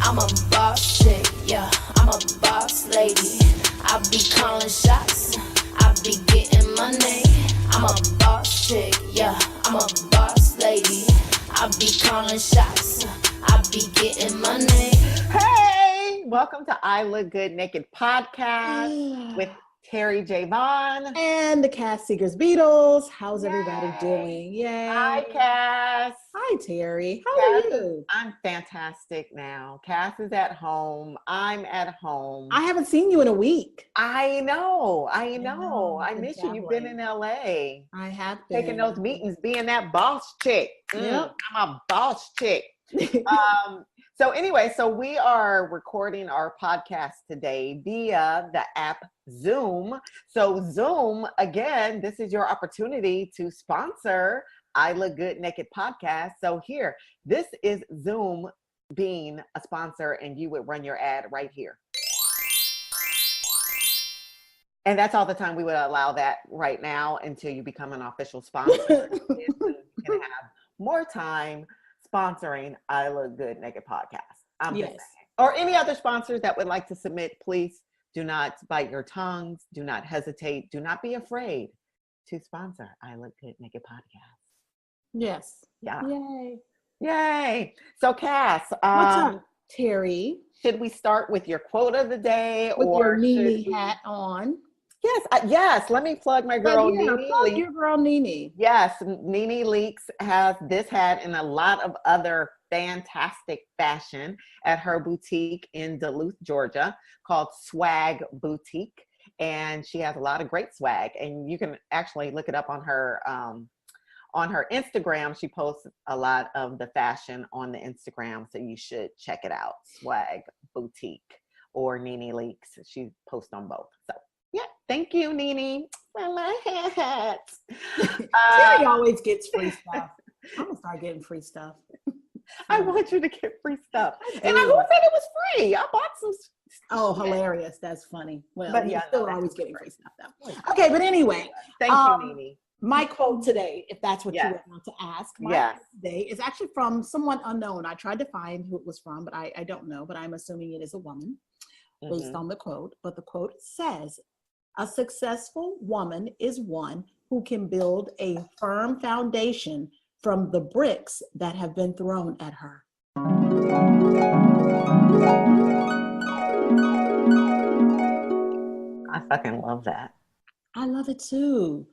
I'm a boss chick, yeah, I'm a boss lady. I be calling shots, I be getting money. I'm a boss chick, yeah, I'm a boss lady. I be calling shots, I be getting money. Hey, welcome to I Look Good Naked podcast with Terry J. Vaughn. And the Cass Seekers Beatles. How's everybody Yay. doing? Yay. Hi, Cass. Hi, Terry. How Cass are you? I'm fantastic now. Cass is at home. I'm at home. I haven't seen you in a week. I know. I I've miss been you. You've been in LA. I have been. Taking those meetings, being that boss chick. Yep. I'm a boss chick. So anyway, so we are recording our podcast today via the app Zoom. So Zoom, again, this is your opportunity to sponsor I Look Good Naked podcast. So here, this is Zoom being a sponsor, and you would run your ad right here. And that's all the time we would allow that right now until you become an official sponsor. You can have more time sponsoring I Look Good Naked podcast. I'm just saying. Or any other sponsors that would like to submit, please do not bite your tongues. Do not hesitate. Do not be afraid to sponsor I Look Good Naked podcast. Yes. Yeah. Yay. So Cass, What's up, Terry? should we start with your quote of the day? With or your Nene hat on. Yes. Let me plug my girl, Nene. Plug your girl, Nene. Yes, Nene Leaks has this hat and a lot of other fantastic fashion at her boutique in Duluth, Georgia, called Swag Boutique. And she has a lot of great swag. And you can actually look it up on her Instagram. She posts a lot of the fashion on the Instagram, so you should check it out. Swag Boutique or Nene Leaks. She posts on both. So yeah, thank you, Nene. I love hats. Terry always gets free stuff. I'm gonna start getting free stuff. I want you to get free stuff. And who said it was free? I bought some. Oh, hilarious. That's funny. Well, But you're yeah, still no, always getting free stuff though. Okay, but anyway. Thank you, Nene. My quote today, if that's what you want to ask, my Yes. quote today is actually from someone unknown. I tried to find who it was from, but I don't know, but I'm assuming it is a woman based on the quote. But the quote says, "A successful woman is one who can build a firm foundation from the bricks that have been thrown at her." I fucking love that. I love it too.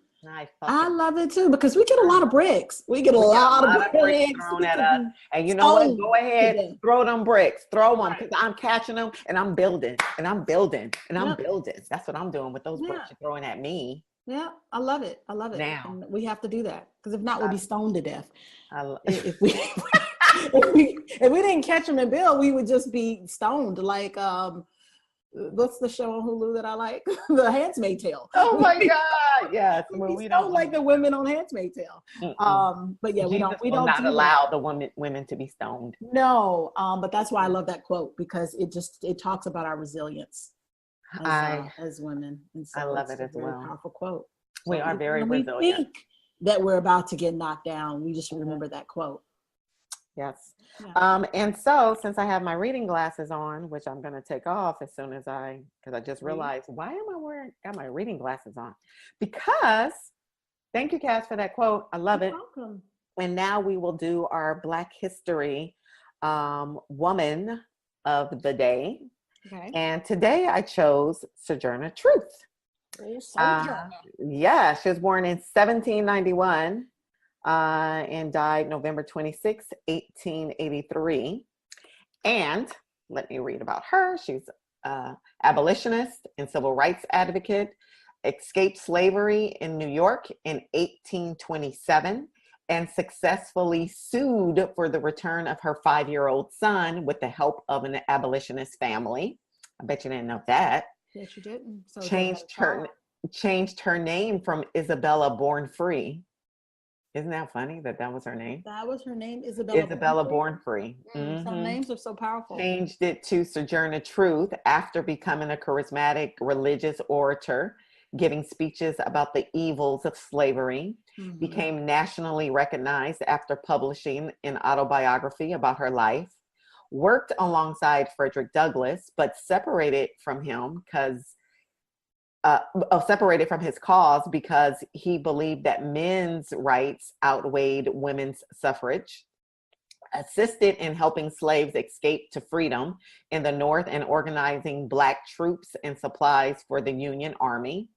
I love it too, because we get a lot of bricks. We get a lot of bricks thrown at us. And you know what? Go ahead, throw them bricks. Throw them, because I'm catching them and I'm building and I'm building and I'm building. That's what I'm doing with those bricks you're throwing at me. Yeah, I love it. I love it. Now. And we have to do that, because if not, we'll be stoned to death. If If we didn't catch them and build, we would just be stoned. Like what's the show on Hulu that I like? The Handmaid's Tale. Oh my God! Yes, we don't like the women on Handmaid's Tale. But yeah, we don't not allow the women to be stoned. No, but that's why I love that quote, because it talks about our resilience as women. And so I love it as a very well. powerful quote. We are very resilient. We think that we're about to get knocked down, we just remember that quote. Yes. Yeah. And so since I have my reading glasses on, which I'm going to take off as soon as because I just realized, why am I got my reading glasses on? Because, thank you, Cass, for that quote. I love it. Welcome. And now we will do our Black History Woman of the Day. Okay. And today I chose Sojourner Truth. Yeah, she was born in 1791. And died November 26, 1883. And let me read about her. She's an abolitionist and civil rights advocate, escaped slavery in New York in 1827, and successfully sued for the return of her 5-year-old son with the help of an abolitionist family. I bet you didn't know that. Yes, you didn't. So changed her name from Isabella Born Free. Isn't that funny that was her name? That was her name, Isabella. Isabella Born Free. Some names are so powerful. Changed it to Sojourner Truth after becoming a charismatic religious orator, giving speeches about the evils of slavery. Became nationally recognized after publishing an autobiography about her life. worked alongside Frederick Douglass, but separated from him separated from his cause because he believed that men's rights outweighed women's suffrage, assisted in helping slaves escape to freedom in the North and organizing Black troops and supplies for the Union Army,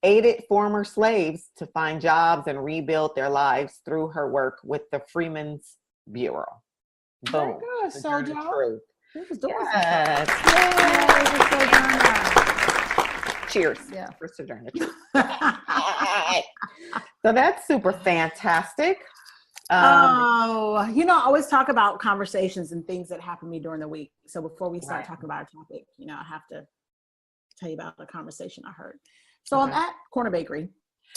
aided former slaves to find jobs and rebuild their lives through her work with the Freedmen's Bureau. Very Boom. good, The journey Sojo. truth. He was doing Yes. Cheers. Yeah. For Sojourner Truth. So that's super fantastic. I always talk about conversations and things that happen to me during the week. So before we start talking about our topic, I have to tell you about a conversation I heard. So I'm at Corner Bakery.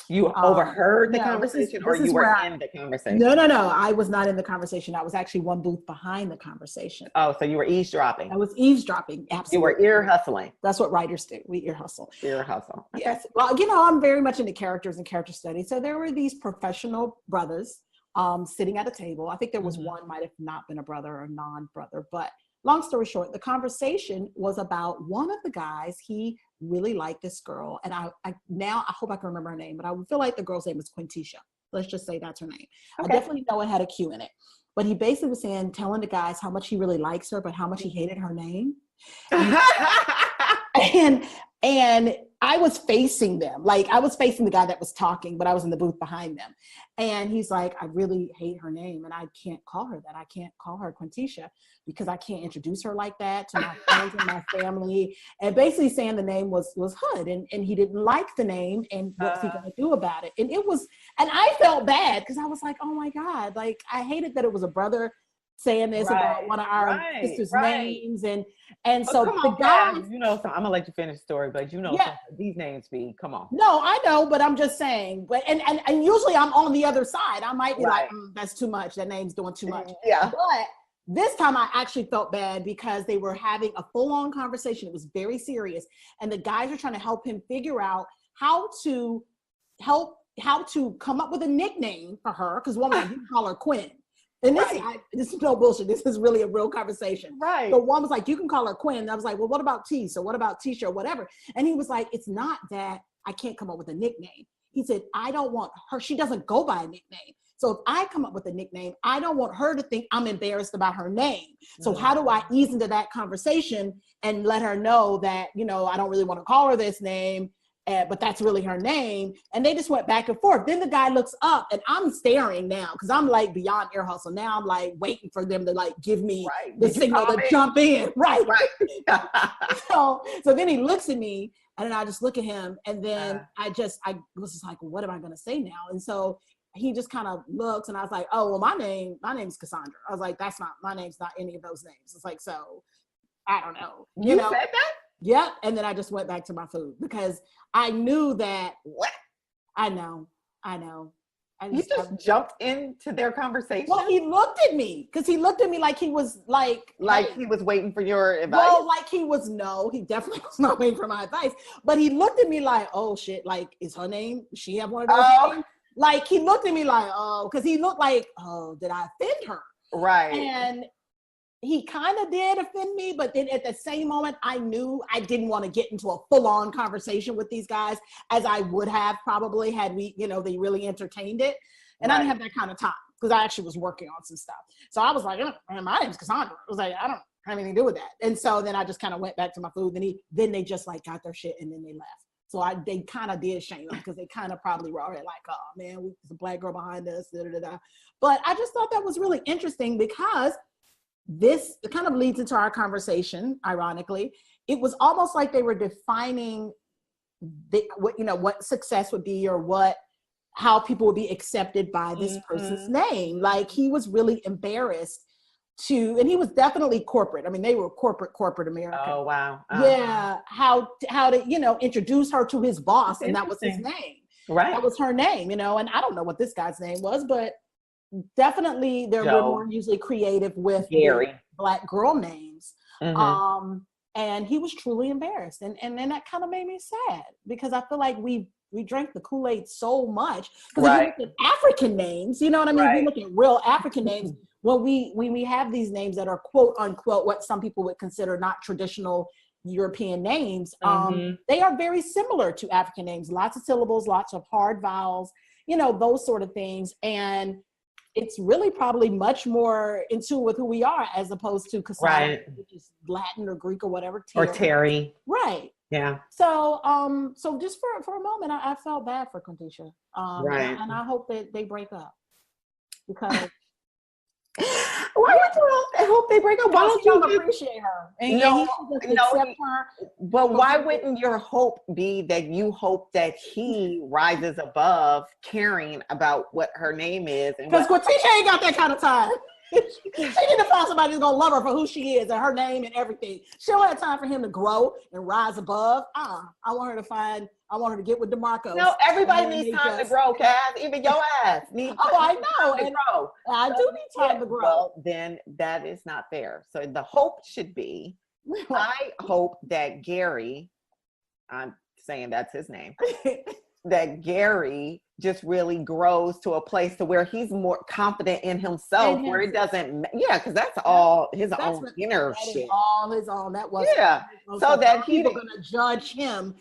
You overheard the no, conversation, this or is you were where in the conversation? No. I was not in the conversation. I was actually one booth behind the conversation. Oh, so you were eavesdropping. I was eavesdropping. Absolutely. You were ear hustling. That's what writers do. We ear hustle. Ear hustle. Okay. Yes. Well, I'm very much into characters and character studies. So there were these professional brothers sitting at a table. I think there was one might have not been a brother or a non-brother, but long story short, the conversation was about one of the guys. He really liked this girl. And I hope I can remember her name, but I would feel like the girl's name was Quintisha. Let's just say that's her name. Okay. I definitely know it had a Q in it. But he basically was telling the guys how much he really likes her, but how much he hated her name. And I was facing them. Like, I was facing the guy that was talking, but I was in the booth behind them. And he's like, I really hate her name, and I can't call her that. I can't call her Quintisha because I can't introduce her like that to my friends and my family. And basically saying the name was Hood, and he didn't like the name, and what's he going to do about it? And I felt bad because I was like, oh my God, like, I hated that it was a brother saying this about one of our sisters' names, and so the guy, I'm gonna let you finish the story, but these names be, come on. No, I know, but I'm just saying. But and usually I'm on the other side. I might be like, that's too much. That name's doing too much. Yeah. But this time I actually felt bad because they were having a full-on conversation. It was very serious, and the guys are trying to help him figure out how to come up with a nickname for her, because one was like, you can call her Quinn. And this is no bullshit. This is really a real conversation. Right. So one was like, you can call her Quinn. And I was like, well, what about T? So what about Tisha or whatever? And he was like, it's not that I can't come up with a nickname. He said, I don't want her. She doesn't go by a nickname. So if I come up with a nickname, I don't want her to think I'm embarrassed about her name. So how do I ease into that conversation and let her know that, I don't really want to call her this name, but that's really her name. And they just went back and forth. Then the guy looks up, and I'm staring now because I'm like beyond ear hustle. Now I'm like waiting for them to like give me the signal to jump in. Right. so then he looks at me, and then I just look at him, and then I was just like, well, what am I going to say now? And so he just kind of looks, and I was like, oh, well, my name's Cassandra. I was like, my name's not any of those names. It's like, so I don't know. You said that? Yeah. And then I just went back to my food because I knew that. What? I know. You just jumped into their conversation? Well, he looked at me because he looked at me like he was like he was waiting for your advice? Well, he definitely was not waiting for my advice. But he looked at me like, oh shit, like, is her name? Does she have one of those names? Like, he looked at me like, oh, because he looked like, oh, did I offend her? Right. And he kind of did offend me, but then at the same moment, I knew I didn't want to get into a full-on conversation with these guys, as I would have probably had we, they really entertained it. And I didn't have that kind of time because I actually was working on some stuff. So I was like, my name's Cassandra. I was like, I don't have anything to do with that. And so then I just kind of went back to my food. Then they just like got their shit and then they left. So they kind of did shame them because they kind of probably were already like, oh man, there's a Black girl behind us. Da, da, da. But I just thought that was really interesting because this kind of leads into our conversation. Ironically, it was almost like they were defining what success would be, or how people would be accepted by this person's name. Like, he was really embarrassed and he was definitely corporate. I mean, they were corporate America. Oh wow. Yeah, how to introduce her to his boss, and that was his name. Right. That was her name. And I don't know what this guy's name was, but definitely they're more usually creative with Black girl names. And he was truly embarrassed, and then that kind of made me sad because I feel like we drank the Kool-Aid so much. Because if you look at African names, you know what I mean? If you look at real African names, when we have these names that are quote unquote what some people would consider not traditional European names, they are very similar to African names. Lots of syllables, lots of hard vowels, you know, those sort of things. And it's really probably much more in tune with who we are, as opposed to Cassandra, which is Latin or Greek or whatever. Or Terry. Right. Yeah. So so just for a moment, I felt bad for Quintisha. Right. And I hope that they break up, because why would you hope they break up? Why don't you appreciate her? And no, accept her. But why wouldn't your hope be that you hope that he rises above caring about what her name is? Because Quintisha ain't got that kind of time. She need to find somebody who's gonna love her for who she is and her name and everything. She don't have time for him to grow and rise above. I want her to get with DeMarco. No, everybody needs time to grow, Cass. Even your ass needs I know. time to grow. I do need time to grow. Well, then that is not fair. So the hope should be, I hope that Gary, I'm saying that's his name, that Gary just really grows to a place to where he's more confident in himself, where it doesn't, because that's all his own inner shit. All his own. That was so that people gonna judge him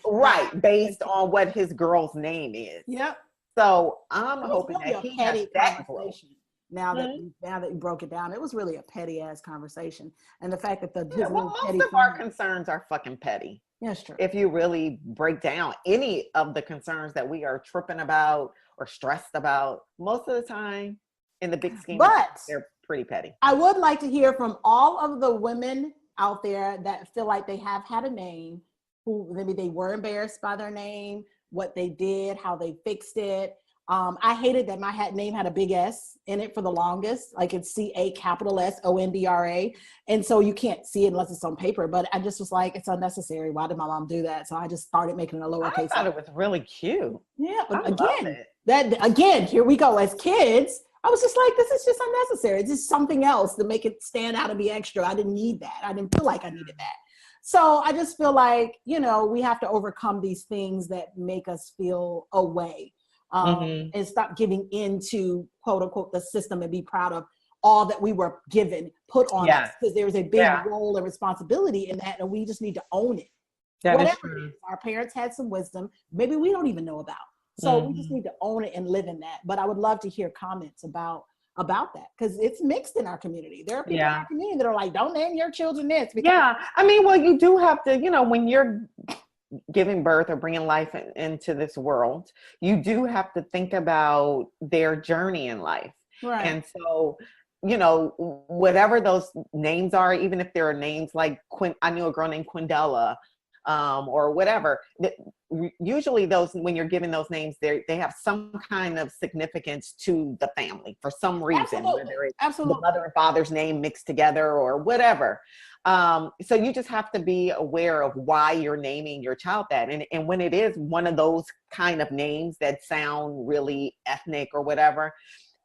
based on what his girl's name is. Yep. So I'm hoping that he has that growth. Now that you broke it down, it was really a petty ass conversation, and the fact that most of our concerns are fucking petty. That's true. If you really break down any of the concerns that we are tripping about or stressed about, most of the time in the big scheme, they're pretty petty. I would like to hear from all of the women out there that feel like they have had a name, who maybe they were embarrassed by their name, what they did, how they fixed it. I hated that my name had a big S in it for the longest, like it's CASONDRA. And so you can't see it unless it's on paper, but I just was like, it's unnecessary. Why did my mom do that? So I just started making it a lowercase. I thought it was really cute. Yeah, but again, here we go. As kids, I was just like, this is just unnecessary. It's just something else to make it stand out and be extra. I didn't need that. I didn't feel like I needed that. So I just feel like, we have to overcome these things that make us feel away. And stop giving into quote unquote the system and be proud of all that we were given, put on us, because there's a big role and responsibility in that, and we just need to own it. Whatever it is, our parents had some wisdom, maybe we don't even know about. So we just need to own it and live in that. But I would love to hear comments about that, because it's mixed in our community. There are people in our community that are like, don't name your children this. I mean, well, you do have to, when you're giving birth or bringing life into this world, you do have to think about their journey in life. Right. And so, whatever those names are, even if there are names like I knew a girl named Quindella, or whatever, usually when you're giving those names, they have some kind of significance to the family for some reason, whether it's the mother and father's name mixed together or whatever. So you just have to be aware of why you're naming your child that. And when it is one of those kind of names that sound really ethnic or whatever,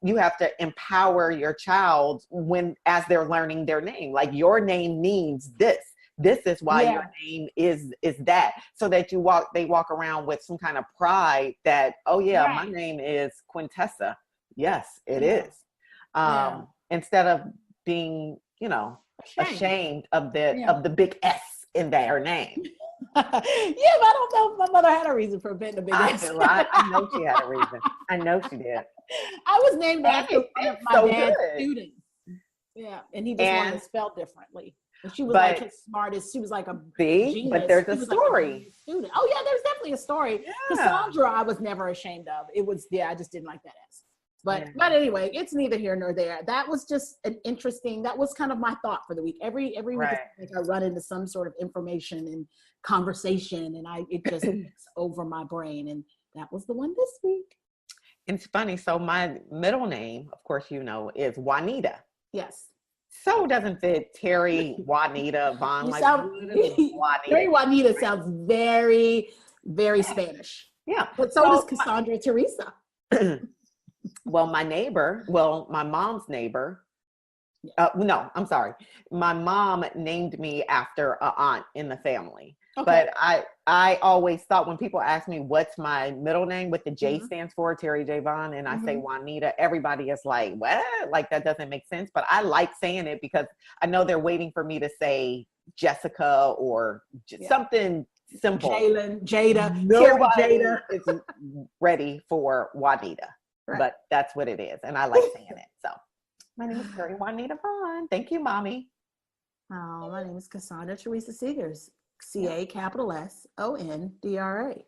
you have to empower your child as they're learning their name. Like, your name means this. This is why your name is that, so that they walk around with some kind of pride that, my name is Quintessa. Yes, it is. Instead of being, ashamed of the big S in their name. But I don't know if my mother had a reason for being a big S. I know she had a reason. I know she did. I was named after one of my dad's students. Yeah, and he just wanted to spell differently. And she was like his smartest. She was like a genius. But there's a story. Student. Oh yeah, there's definitely a story. Cassandra, I was never ashamed of. It was I just didn't like that S. But anyway, it's neither here nor there. That was just that was kind of my thought for the week. Every week I run into some sort of information and conversation, and it just takes over my brain. And that was the one this week. It's funny. So my middle name, of course, is Juanita. Yes. So doesn't fit Terry, Juanita, Von. Terry Juanita sounds very, very Spanish. Yeah. But so does Cassandra Teresa. Well, my mom's neighbor, No, I'm sorry. My mom named me after an aunt in the family. Okay. But I always thought when people ask me what's my middle name, what the J Mhm. stands for, Terry J. Vaughn, and I say Mhm. Juanita, everybody is like, what? Like that doesn't make sense. But I like saying it because I know they're waiting for me to say Jessica or Yeah. something simple. Jalen, Jada, Terry Nobody Jada. is ready for Juanita, Right. but that's what it is. And I like saying it. So my name is Terry Juanita Vaughn. Thank you, Mommy. Oh, my name is Cassandra Teresa Seegers. Yeah. CASONDRA.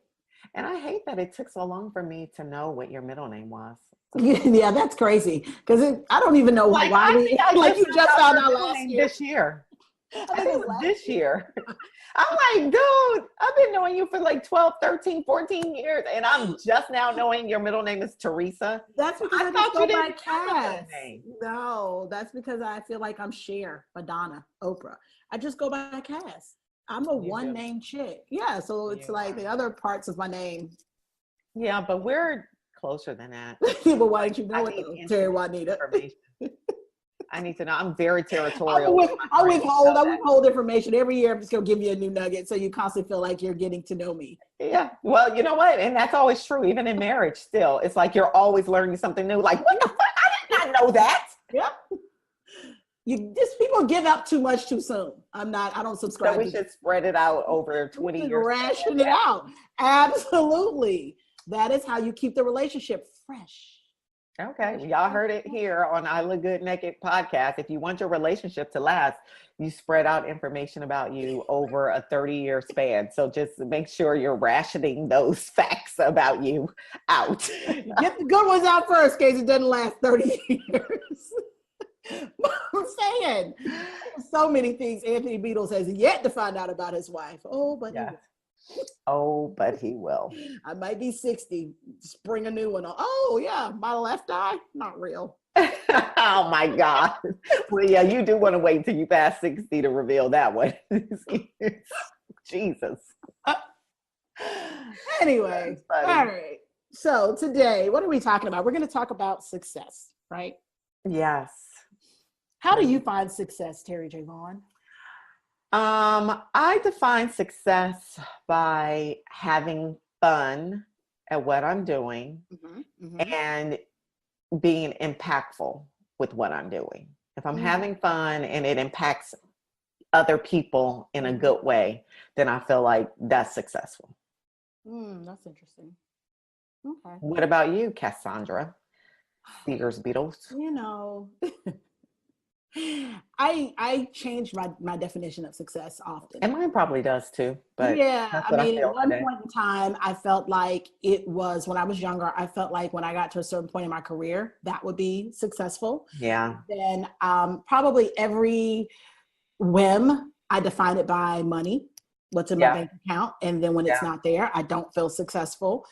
And I hate that it took so long for me to know what your middle name was. Yeah, that's crazy. Because I don't even know Like, why I we, think I like you just found your out middle last name year. this year. I I think it was last this year. I'm like, dude, I've been knowing you for like 12, 13, 14 years. And I'm just now knowing your middle name is Teresa. That's because I just thought go you by didn't have a middle Cass. name. No, that's because I feel like I'm Cher, Madonna, Oprah. I just go by Cass. I'm a You one do. name chick. Yeah, so it's You like are. the other parts of my name. Yeah, but we're closer than that. But why didn't you I know it need though, Terry intimate Juanita? information. I need to know. I'm very territorial. With my I friends, withhold. know I that. withhold information every year. I'm just gonna give you a new nugget, so you constantly feel like you're getting to know me. Yeah. Well, you know what? And that's always true, even in marriage still. It's like you're always learning something new. Like, what the fuck? I did not know that. Yep. Just people give up too much too soon. I don't So subscribe we to should spread it out over We 20 should years. ration it out. Absolutely. That is how you keep the relationship fresh. Okay. Well, y'all heard it here on I Look Good Naked podcast. If you want your relationship to last, you spread out information about you over a 30-year span. So just make sure you're rationing those facts about you out. Get the good ones out first, in case it doesn't last 30 years. I'm saying so many things Anthony Beatles has yet to find out about his wife. Oh, but Yes. Oh, but he will. I might be 60, spring a new one on. Oh, yeah, my left eye, not real. Oh my God. Well, yeah, you do want to wait till you pass 60 to reveal that one. Jesus. Anyway, all right. So today, what are we talking about? We're going to talk about success, right? Yes. How do you find success, Terry J. Vaughn? I define success by having fun at what I'm doing and being impactful with what I'm doing. If I'm having fun and it impacts other people in a good way, then I feel like that's successful. That's interesting. Okay. What about you, Cassandra? Seegers Beatles. You know, I change my definition of success often. And mine probably does too. But yeah, that's I what mean, I feel at one today. point in time, I felt like it was when I was younger. I felt like when I got to a certain point in my career, that would be successful. Yeah. Then probably every whim, I define it by money, what's in my bank account, and then when it's not there, I don't feel successful.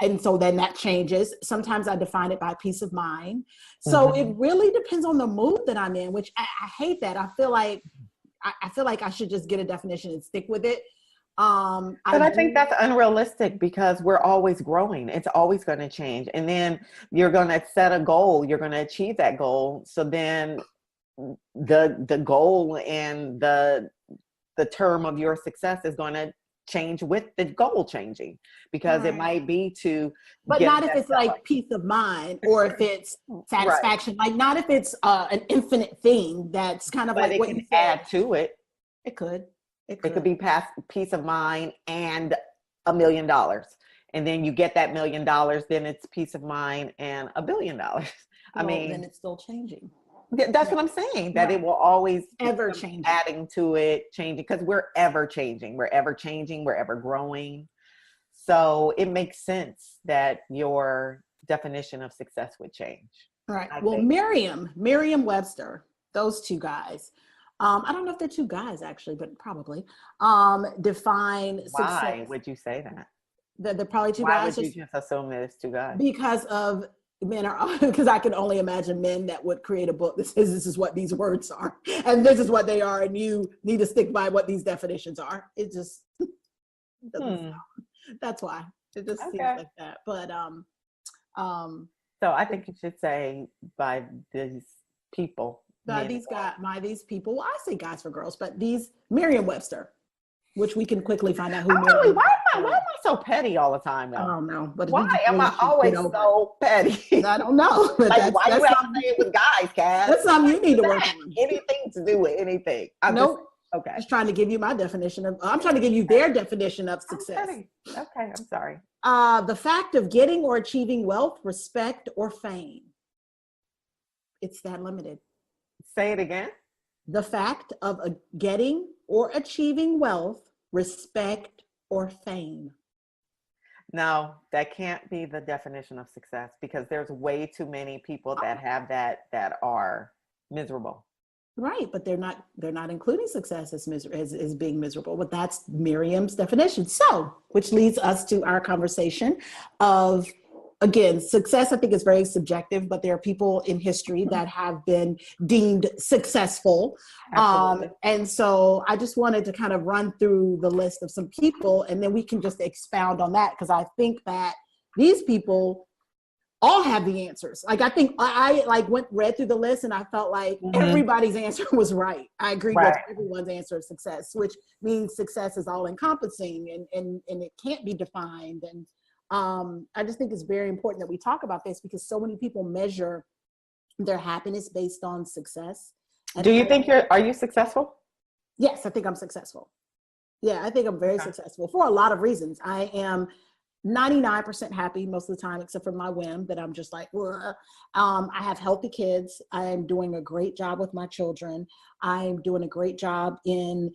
And so then that changes. Sometimes I define it by peace of mind. So it really depends on the mood that I'm in, which I hate that. I feel like I should just get a definition and stick with it. But I think that's unrealistic because we're always growing. It's always going to change. And then you're going to set a goal. You're going to achieve that goal. So then the goal and the term of your success is going to change with the goal changing, because it might be to but not if it's like peace of mind or if it's satisfaction, like not if it's an infinite thing that's kind of like what you said. Add to it. It could be past peace of mind and $1 million, and then you get that $1 million, then it's peace of mind and $1 billion. I mean, then it's still changing. That's what I'm saying, that it will always ever change, adding to it, changing, because we're ever changing, we're ever growing. So it makes sense that your definition of success would change. All right. Well, Merriam-Webster, those two guys, I don't know if they're two guys actually, but probably define success. Why would you say that? They're probably two guys. Why would you just assume that it's two guys? Because of men are, because I can only imagine men that would create a book that says this is what these words are and this is what they are, and you need to stick by what these definitions are. It just doesn't sound. That's why it just seems like that. But so I think you should say by these people. By these people, well, I say guys for girls, but these Merriam-Webster, which we can quickly find out who. Why am I so petty all the time though? I don't know, but why am I always so petty? I don't know. Like, why you have to say it with guys, Cass? That's something you need to work on. Anything to do with anything? Okay. Just trying to give you my definition of. I'm trying to give you their definition of success. Okay, I'm sorry. The fact of getting or achieving wealth, respect, or fame. It's that limited. Say it again. The fact of getting or achieving wealth, respect, or fame. No, that can't be the definition of success, because there's way too many people that have that are miserable. Right, but they're not including success as being miserable. But that's Miriam's definition. So, which leads us to our conversation of, again, success, I think, is very subjective, but there are people in history that have been deemed successful. And so I just wanted to kind of run through the list of some people, and then we can just expound on that, because I think that these people all have the answers. Like, I think I read through the list, and I felt like everybody's answer was right. I agree with everyone's answer of success, which means success is all encompassing and it can't be defined. And I just think it's very important that we talk about this, because so many people measure their happiness based on success. And do you think are you successful? Yes, I think I'm successful. Yeah, I think I'm very successful for a lot of reasons. I am 99% happy most of the time, except for my whim that I'm just like, I have healthy kids. I am doing a great job with my children. I'm doing a great job in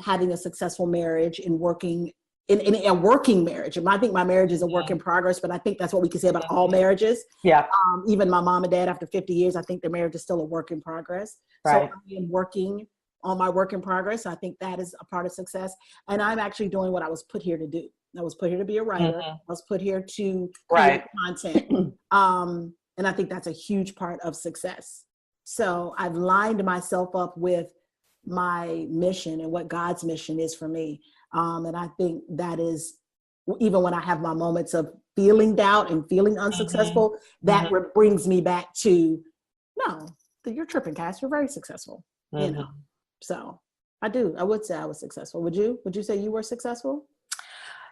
having a successful marriage and working in a working marriage. And I think my marriage is a work in progress, but I think that's what we can say about all marriages. Yeah. Even my mom and dad, after 50 years, I think their marriage is still a work in progress. Right. So I am working on my work in progress. I think that is a part of success. And I'm actually doing what I was put here to do. I was put here to be a writer. I was put here to create content. And I think that's a huge part of success. So I've lined myself up with my mission and what God's mission is for me. And I think that is, even when I have my moments of feeling doubt and feeling unsuccessful, that brings me back to, no, you're tripping, Cass. You're very successful. You know, so I would say I was successful. Would you say you were successful?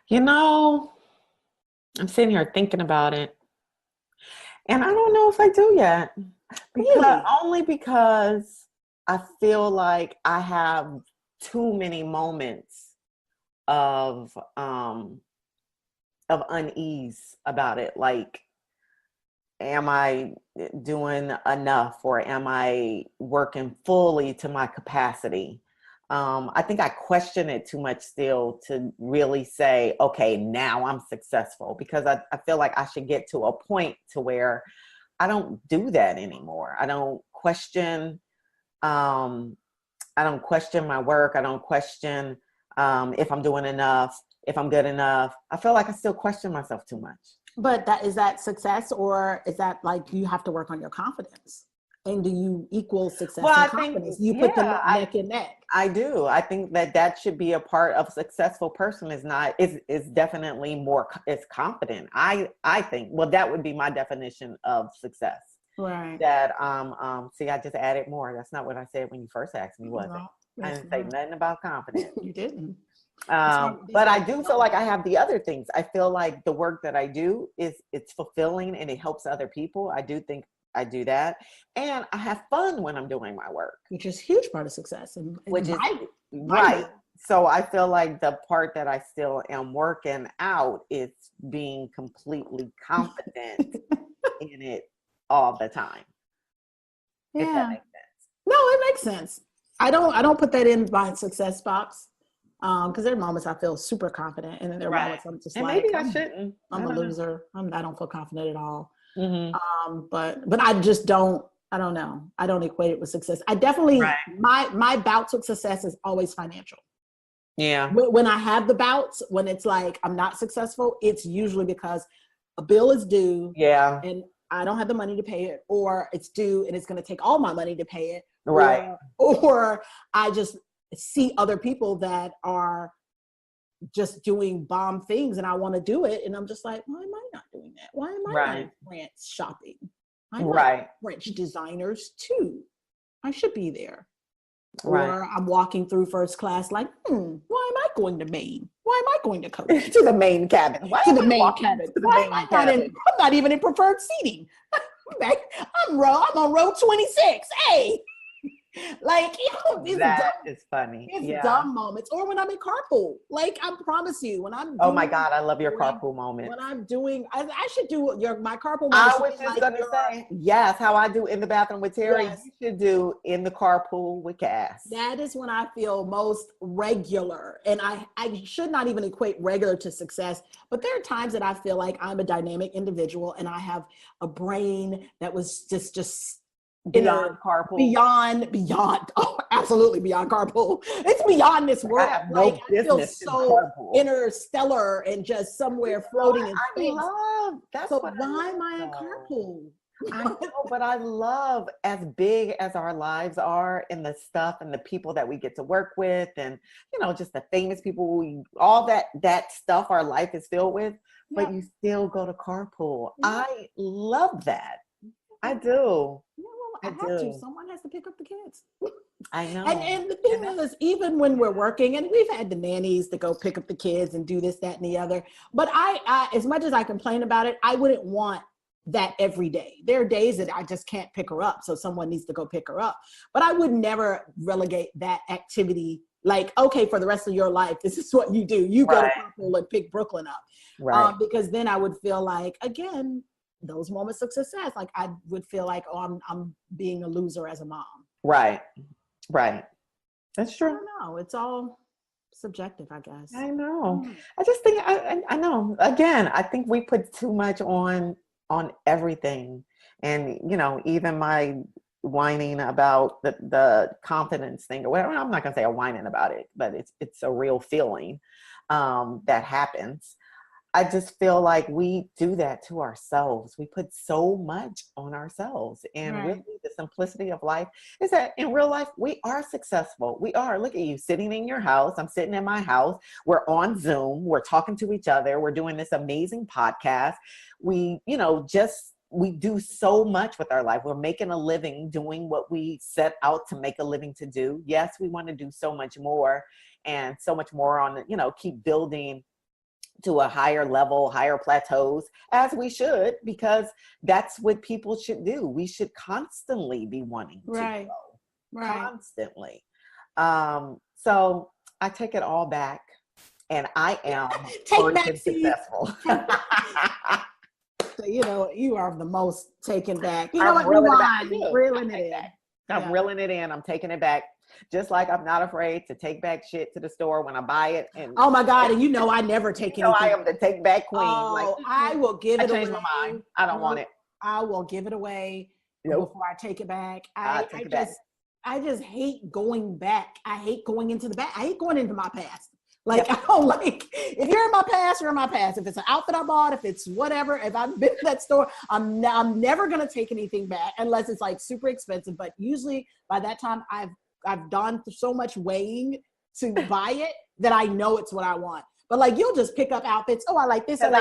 You know, I'm sitting here thinking about it, and I don't know if I do yet. Only because I feel like I have too many moments of unease about it. Like, am I doing enough, or am I working fully to my capacity? I think I question it too much still to really say, okay, now I'm successful, because I feel like I should get to a point to where I don't do that anymore. I don't question my work. I don't question if I'm doing enough, if I'm good enough. I feel like I still question myself too much. But is that success, or is that like you have to work on your confidence? And do you equal success and confidence? You put them neck and neck. I do. I think that should be a part of a successful person. Is definitely more, is confident. I think, well, that would be my definition of success. Right. That see, I just added more. That's not what I said when you first asked me, was it? I didn't say nothing about confidence. You didn't. But I do feel like I have the other things. I feel like the work that I do it's fulfilling and it helps other people. I do think I do that, and I have fun when I'm doing my work, which is a huge part of success. And which is right. So I feel like the part that I still am working out is being completely confident in it all the time. Yeah. If that makes sense. No, it makes sense. I don't put that in my success box. Because there are moments I feel super confident, and then there are moments I'm just maybe I shouldn't. I'm a loser. I don't feel confident at all. But I just don't. I don't know. I don't equate it with success. I definitely my bouts with success is always financial. Yeah. When I have the bouts, when it's like I'm not successful, it's usually because a bill is due. Yeah. And I don't have the money to pay it, or it's due and it's going to take all my money to pay it. Right. Or I just see other people that are just doing bomb things and I want to do it. And I'm just like, why am I not doing that? Why am I not in France shopping? I Right. like French designers too. I should be there. Right. Or I'm walking through first class like, why am I going to Maine? Why am I going to Coach? To the main cabin. Why To am the I main walking cabin. to the Why main am I not in? cabin? I'm not even in preferred seating. I'm on row 26. Hey, like these That is funny. it's Yeah. dumb moments. Or when I'm in carpool, like I promise you, when I'm Oh my God, I love your carpool moment. when I'm doing, I should do my carpool moment. I should was be just like gonna say, yes, how I do in the bathroom with Terri, Yes. you should do in the carpool with Cass. That is when I feel most regular. And I should not even equate regular to success, but there are times that I feel like I'm a dynamic individual and I have a brain that was just Beyond carpool. Beyond, oh, absolutely beyond carpool. It's beyond this world. I have no like I feel business in so carpool. interstellar and just somewhere floating in space. That's So what why I am I in love, carpool? I know, but I love, as big as our lives are, and the stuff and the people that we get to work with, and just the famous people, all that stuff our life is filled with. Yeah. But you still go to carpool. Yeah. I love that. I do. Yeah, well, I have to. Someone has to pick up the kids. I know. And the thing is, even when we're working, and we've had the nannies to go pick up the kids and do this, that, and the other. But I as much as I complain about it, I wouldn't want that every day. There are days that I just can't pick her up, so someone needs to go pick her up. But I would never relegate that activity. Like, okay, for the rest of your life, this is what you do. You go to carpool and pick Brooklyn up. Right. Because then I would feel like, again, those moments of success, like I would feel like, oh, I'm being a loser as a mom. Right. That's true. I don't know. It's all subjective, I guess. I know. I just think I know. Again, I think we put too much on everything, and even my whining about the confidence thing or whatever. I'm not gonna say I'm whining about it, but it's a real feeling that happens. I just feel like we do that to ourselves. We put so much on ourselves. And really, the simplicity of life is that in real life, we are successful. We are. Look at you sitting in your house. I'm sitting in my house. We're on Zoom. We're talking to each other. We're doing this amazing podcast. We do so much with our life. We're making a living doing what we set out to make a living to do. Yes, we want to do so much more, and so much more on, keep building to a higher level, higher plateaus, as we should, because that's what people should do. We should constantly be wanting to grow. Constantly. So I take it all back, and I am successful. So, you are the most taken back. I'm reeling it in. I'm reeling it in. I'm taking it back. Just like I'm not afraid to take back shit to the store when I buy it. And oh my God, and I never take anything. I am the take back queen. Oh, I will give it away. I changed my mind. I don't want it. I will give it away before I take it back. I just hate going back. I hate going into the back. I hate going into my past. Like, I don't like, if you're in my past, you're in my past. If it's an outfit I bought, if it's whatever, if I've been to that store, I'm never going to take anything back unless it's like super expensive. But usually by that time, I've done so much weighing to buy it that I know it's what I want. But like, you'll just pick up outfits. Oh, I like this. Because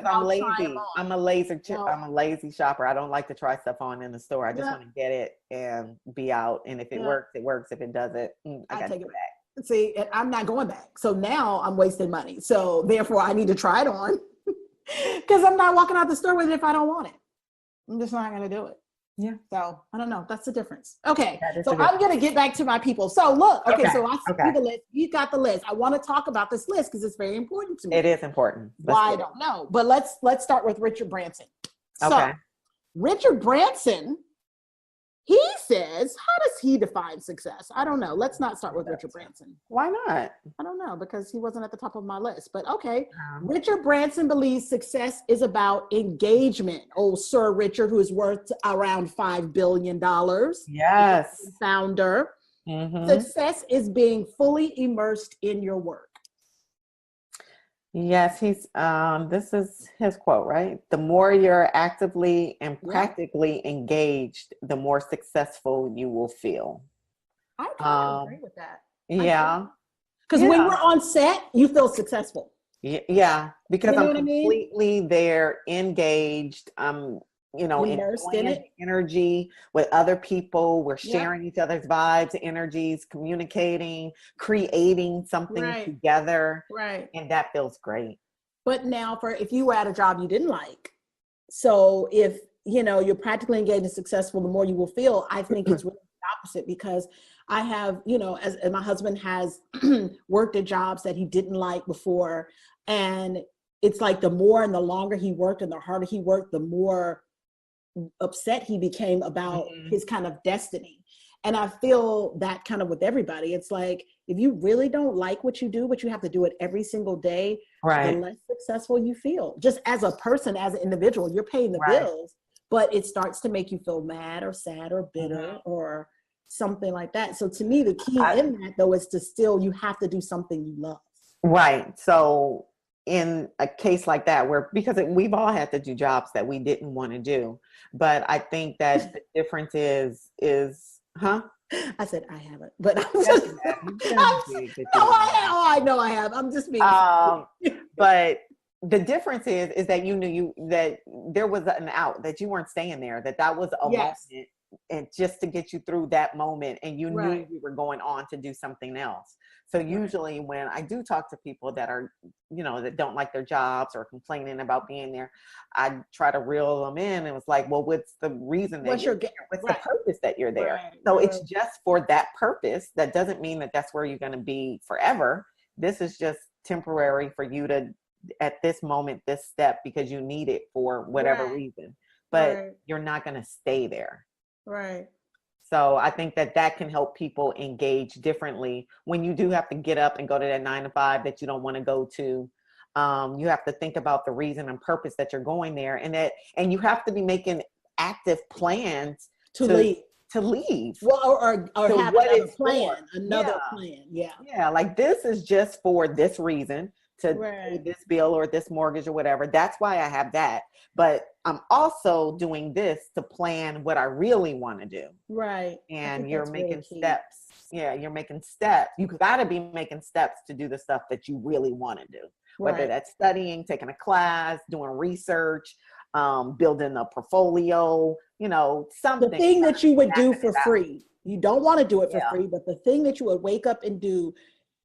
I'm lazy. I'm a lazy shopper. I don't like to try stuff on in the store. I just want to get it and be out. And if it works, it works. If it doesn't, I got to take it back. See, and I'm not going back. So now I'm wasting money. So therefore I need to try it on because I'm not walking out the store with it if I don't want it. I'm just not going to do it. Yeah. So I don't know. That's the difference. Okay. So I'm going to get back to my people. So look, so I see the list. You got the list. I want to talk about this list because it's very important to me. It is important. Why I don't know. But let's start with Richard Branson. Okay. So Richard Branson, he says, how does he define success? I don't know. Let's not start with Richard Branson. Why not? I don't know, because he wasn't at the top of my list. But okay. Richard Branson believes success is about engagement. Oh, Sir Richard, who is worth around $5 billion. Yes. Founder. Mm-hmm. Success is being fully immersed in your work. Yes, this is his quote, right? The more you're actively and practically engaged, the more successful you will feel. I kind of agree with that. Yeah. Because when we're on set, you feel successful. Yeah, because I'm completely there, engaged. I'm immersed in it, energy with other people. We're Yep. sharing each other's vibes, energies, communicating, creating something Right. together. Right. And that feels great. But now if you were at a job you didn't like, so if, you're practically engaged and successful, the more you will feel, I think it's really the opposite, because I have, as my husband has worked at jobs that he didn't like before. And it's like the more and the longer he worked and the harder he worked, the more upset he became about his kind of destiny. And I feel that kind of with everybody. It's like, if you really don't like what you do, but you have to do it every single day, Right. the less successful you feel. Just as a person, as an individual, you're paying the Right. bills, but it starts to make you feel mad or sad or bitter or something like that. So to me, the key in that, though, is to still, you have to do something you love. Right. So in a case like that, because we've all had to do jobs that we didn't want to do, but I think that the difference is, I said I haven't, but I'm Yes, just, you have. You've done I'm, big that you no, don't have. I know I have. I'm just being. But the difference is that you knew that there was an out, that you weren't staying there, that was a moment, and just to get you through that moment, and you knew you were going on to do something else. So usually when I do talk to people that are, that don't like their jobs or complaining about being there, I try to reel them in, and it's like, well, what's the reason that you're there? What's the purpose that you're there? So it's just for that purpose. That doesn't mean that that's where you're going to be forever. This is just temporary for you to, at this moment, this step, because you need it for whatever reason, but you're not going to stay there. Right. So I think that can help people engage differently when you do have to get up and go to that 9 to 5 that you don't want to go to. You have to think about the reason and purpose that you're going there, and you have to be making active plans to leave. Well, or so have another plan, plan. Yeah. Like, this is just for this reason, to pay this bill or this mortgage or whatever. That's why I have that. But I'm also doing this to plan what I really want to do. Right. And you're making steps. Yeah, you're making steps. You got to be making steps to do the stuff that you really want to do. Whether that's studying, taking a class, doing research, building a portfolio, something. The thing that you would do for free. You don't want to do it for free, but the thing that you would wake up and do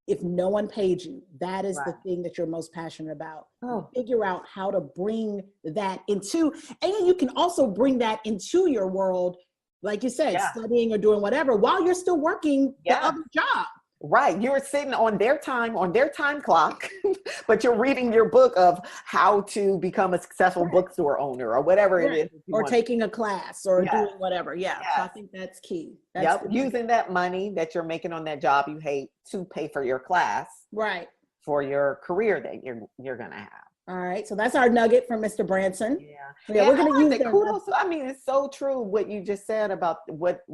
if no one paid you, that is the thing that you're most passionate about. Figure out how to bring that into, and you can also bring that into your world, like you said, studying or doing whatever, while you're still working the other job. Right. You're sitting on their time clock, but you're reading your book of how to become a successful bookstore owner or whatever it is. Or taking a class or doing whatever. Yeah. So I think that's key. That's Using that money that you're making on that job you hate to pay for your class. Right. For your career that you're going to have. All right. So that's our nugget from Mr. Branson. Yeah. We're going to use the kudos. I mean, it's so true what you just said about what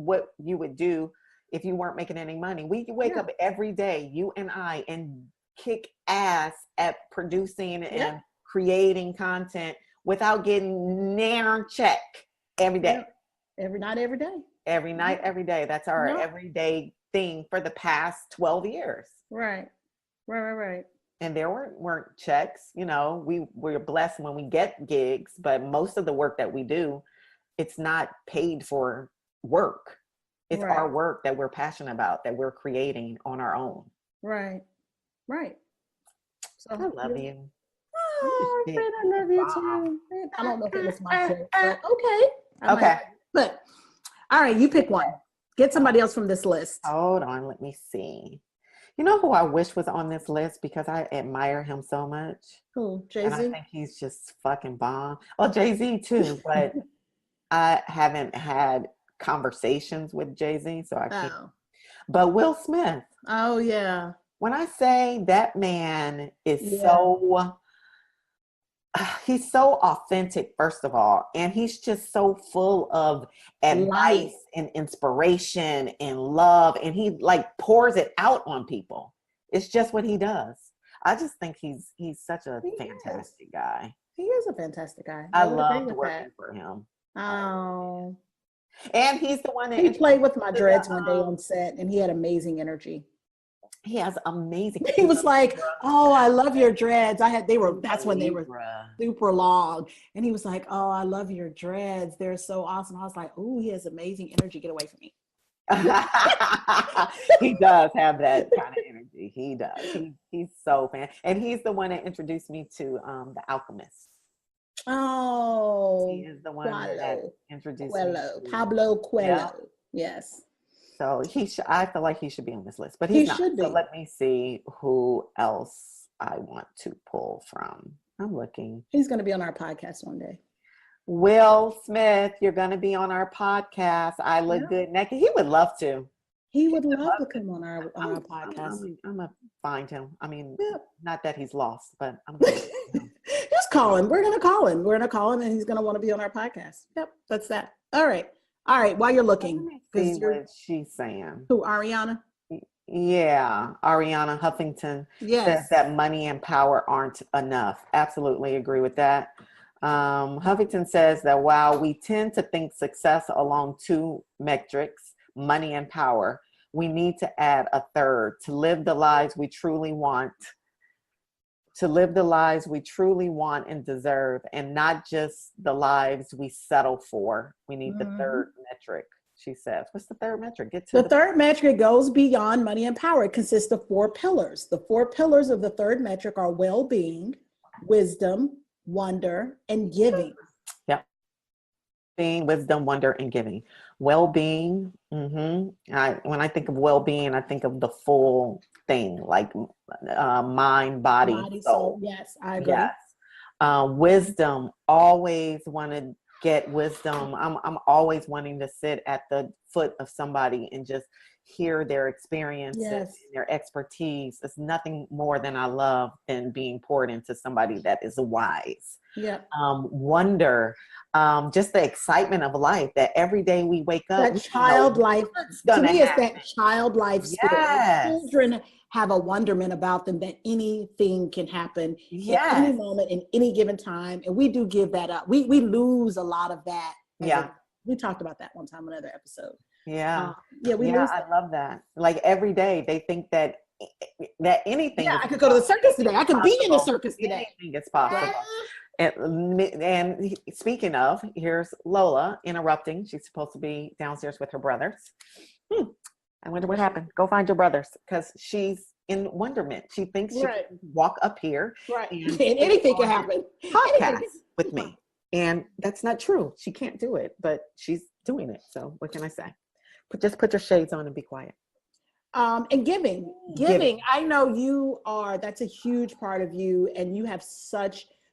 you would do if you weren't making any money. We wake up every day, you and I, and kick ass at producing and creating content without getting near check every day. Not every day. Every night, every day. That's our everyday thing for the past 12 years. Right. And there weren't checks. We're blessed when we get gigs, but most of the work that we do, it's not paid for work. It's our work that we're passionate about, that we're creating on our own. Right. So I love you. Oh, I love you too. I don't know if it was my joke, but okay. But all right, you pick one. Get somebody else from this list. Hold on, let me see. You know who I wish was on this list because I admire him so much? Who? Jay-Z? And I think he's just fucking bomb. Oh, Jay-Z too, but I haven't had conversations with Jay-Z, so I can't. But Will Smith. Oh yeah. When I say that man is he's so authentic, first of all, and he's just so full of advice and inspiration and love, and he like pours it out on people. It's just what he does. I just think he's such a fantastic guy. He is a fantastic guy. I loved working for him. Oh. And he's the one that he played with my dreads one day on set, and he had amazing energy. He has amazing. He was like, "Oh, I love your dreads." That's when they were Libra. super long. And he was like, "Oh, I love your dreads. They're so awesome." I was like, "Oh, he has amazing energy. Get away from me." He does have that kind of energy. He does. He's so fan. And he's the one that introduced me to The Alchemist. Oh, He is the one that introduced me to Pablo Coelho. Yeah. Yes. So I feel like he should be on this list, but he's not. Should be. So let me see who else I want to pull from. I'm looking. He's going to be on our podcast one day. Will Smith, you're going to be on our podcast. I look good naked. He would love to. He would love to come on our podcast. I'm going to find him. I mean, not that he's lost, but I'm going to just call him. We're going to call him. We're going to call him and he's going to want to be on our podcast. Yep, that's that. All right. While you're looking. See what she's saying. Who, Ariana? Yeah, Ariana Huffington says that money and power aren't enough. Absolutely agree with that. Huffington says that while we tend to think success along two metrics, money and power, we need to add a third to live the lives we truly want. To live the lives we truly want and deserve, and not just the lives we settle for. We need the third metric, she says. What's the third metric? The third metric goes beyond money and power. It consists of 4 pillars. The 4 pillars of the third metric are well-being, wisdom, wonder, and giving. Yep. Being, wisdom, wonder, and giving. Well-being. When I think of well-being, I think of the full thing, like mind, body, soul. Yes, I agree. Yes. Wisdom. Always want to get wisdom. I'm always wanting to sit at the foot of somebody and just hear their experiences, and their expertise. It's nothing more than I love than being poured into somebody that is wise. Yeah. Wonder, just the excitement of life that every day we wake up. That child life. To me, it's that child life spirit. Yes. Children have a wonderment about them that anything can happen at any moment, in any given time. And we do give that up. We lose a lot of that. We talked about that one time in another episode. I love that. Like every day they think that anything. I could go to the circus today. I could be in the circus today. Anything is possible. And speaking of, here's Lola interrupting. She's supposed to be downstairs with her brothers. I wonder what happened. Go find your brothers, because she's in wonderment. She thinks she can walk up here. Right. And anything can happen. Podcast with me. And that's not true. She can't do it, but she's doing it. So what can I say? Just put your shades on and be quiet. And giving. I know that's a huge part of you, and you have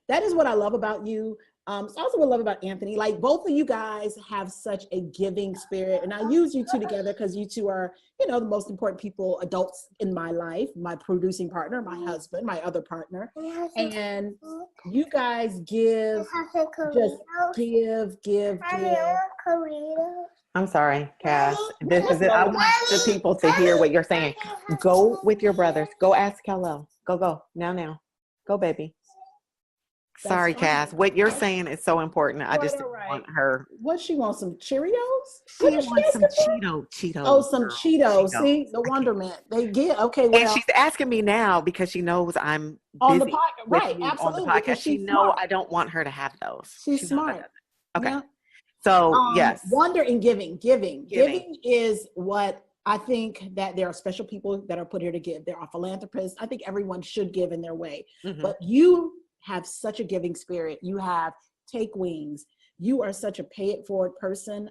that is what I love about you. It's also what I love about Anthony. Like, both of you guys have such a giving spirit, and I use you two together because you two are, the most important people, adults in my life, my producing partner, my husband, my other partner, and you guys give. I'm sorry, Cass. This is it. I want the people to hear what you're saying. Go with your brothers. Go ask hello. Go. Now. Go, baby. Sorry, Cass. What you're saying is so important. I just didn't want her. What she wants? Some Cheerios? She wants some Cheetos. Oh, some Cheetos. See, the wonderment. They get okay. Well, and she's asking me now because she knows I'm on busy the podcast. Right, absolutely. On the podcast. She knows I don't want her to have those. She's smart. Okay. Yeah. So yes. Wonder and giving. Giving is what I think, that there are special people that are put here to give. There are philanthropists. I think everyone should give in their way. But you have such a giving spirit. You have take wings. You are such a pay it forward person,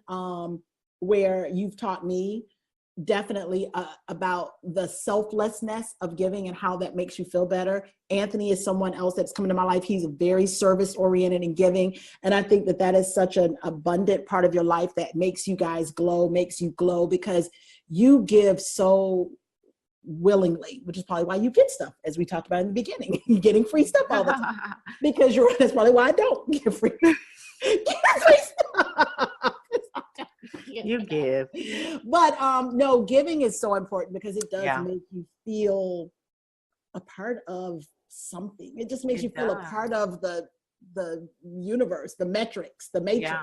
where you've taught me definitely about the selflessness of giving and how that makes you feel better. Anthony is someone else that's come into my life. He's very service oriented and giving. And I think that is such an abundant part of your life that makes you guys makes you glow, because you give so willingly, which is probably why you get stuff, as we talked about in the beginning. You're getting free stuff all the time because that's probably why I don't get free stuff. You give. But no, giving is so important because it does make you feel a part of something. It just makes you feel a part of the universe, the metrics, the matrix.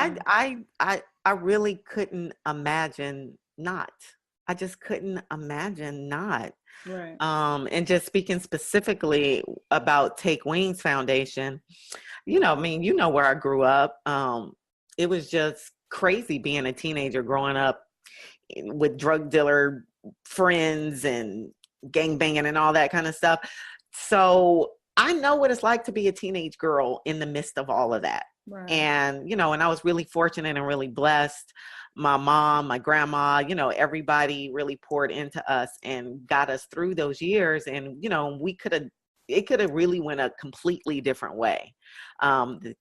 I really couldn't imagine not. I just couldn't imagine not. Right. And just speaking specifically about Take Wings Foundation, I mean, where I grew up. It was just crazy being a teenager growing up with drug dealer friends and gang banging and all that kind of stuff. So I know what it's like to be a teenage girl in the midst of all of that. Right. And, and I was really fortunate and really blessed. My mom, my grandma, everybody really poured into us and got us through those years. And, it could have really went a completely different way,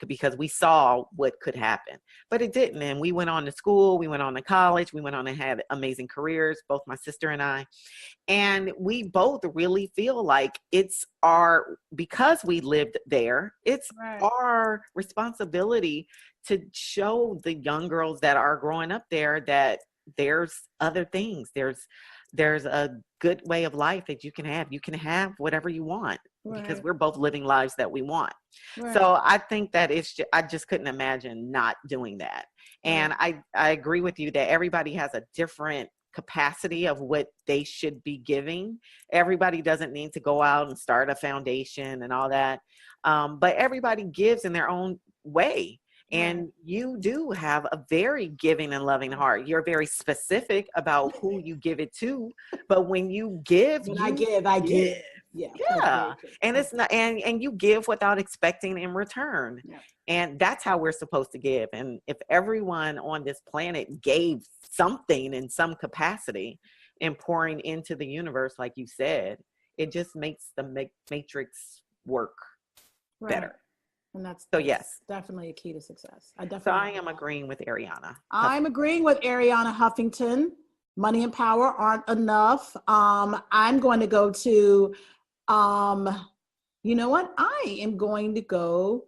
because we saw what could happen, but it didn't. And we went on to school, we went on to college, we went on to have amazing careers, both my sister and I. And we both really feel like because we lived there, it's Right. our responsibility to show the young girls that are growing up there that there's other things. There's a good way of life that you can have. You can have whatever you want, because we're both living lives that we want. Right. So I think that I just couldn't imagine not doing that. And I agree with you that everybody has a different capacity of what they should be giving. Everybody doesn't need to go out and start a foundation and all that. But everybody gives in their own way. And you do have a very giving and loving heart. You're very specific about who you give it to. But when you give, I give. Yeah. Yeah. And it's not, and you give without expecting in return. Yeah. And that's how we're supposed to give. And if everyone on this planet gave something in some capacity and pouring into the universe, like you said, it just makes the matrix work better. And that's yes, definitely a key to success. I am agreeing with Ariana. I'm agreeing with Ariana Huffington. Money and power aren't enough. I'm going to go to, you know what? I am going to go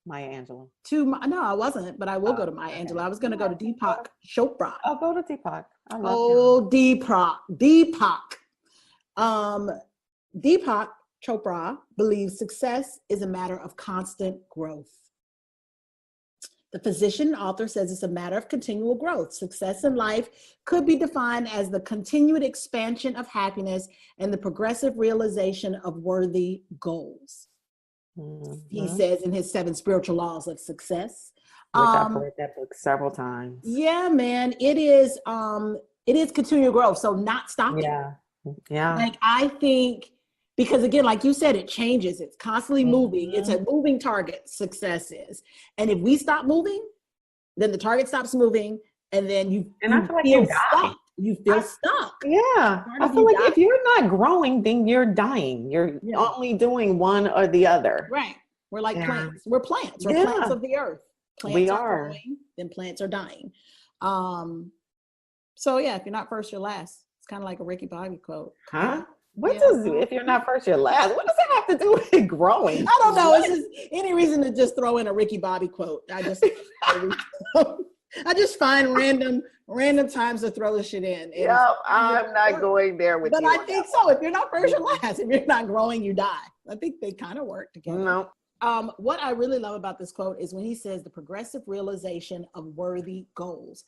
Maya Angelou. No, I wasn't, but I will go to Maya Angelou. I was going to go to Deepak Chopra. I'll go to Deepak. I love him. Deepak. Deepak Chopra believes success is a matter of constant growth. The physician author says it's a matter of continual growth. Success in life could be defined as the continued expansion of happiness and the progressive realization of worthy goals. Mm-hmm. He says in his 7 spiritual laws of success. Which I've read that book several times. Yeah, man, it is continual growth. So not stopping. Yeah. Like I think, because again, like you said, it changes. It's constantly moving. It's a moving target, success is. And if we stop moving, then the target stops moving, and then you feel stuck. You feel stuck. Yeah. I feel like if you're not growing, then you're dying. You're only doing one or the other. Right. We're like plants. We're plants. We're plants of the earth. Plants are growing, then plants are dying. So yeah, if you're not first, you're last. It's kind of like a Ricky Bobby quote. Huh? What does, if you're not first, you're last, what does that have to do with growing? I don't know. It's just any reason to just throw in a Ricky Bobby quote. I just find random times to throw this shit in. I'm not going there with you. But I think so. If you're not first, you're last. If you're not growing, you die. I think they kind of work together. No. What I really love about this quote is when he says the progressive realization of worthy goals.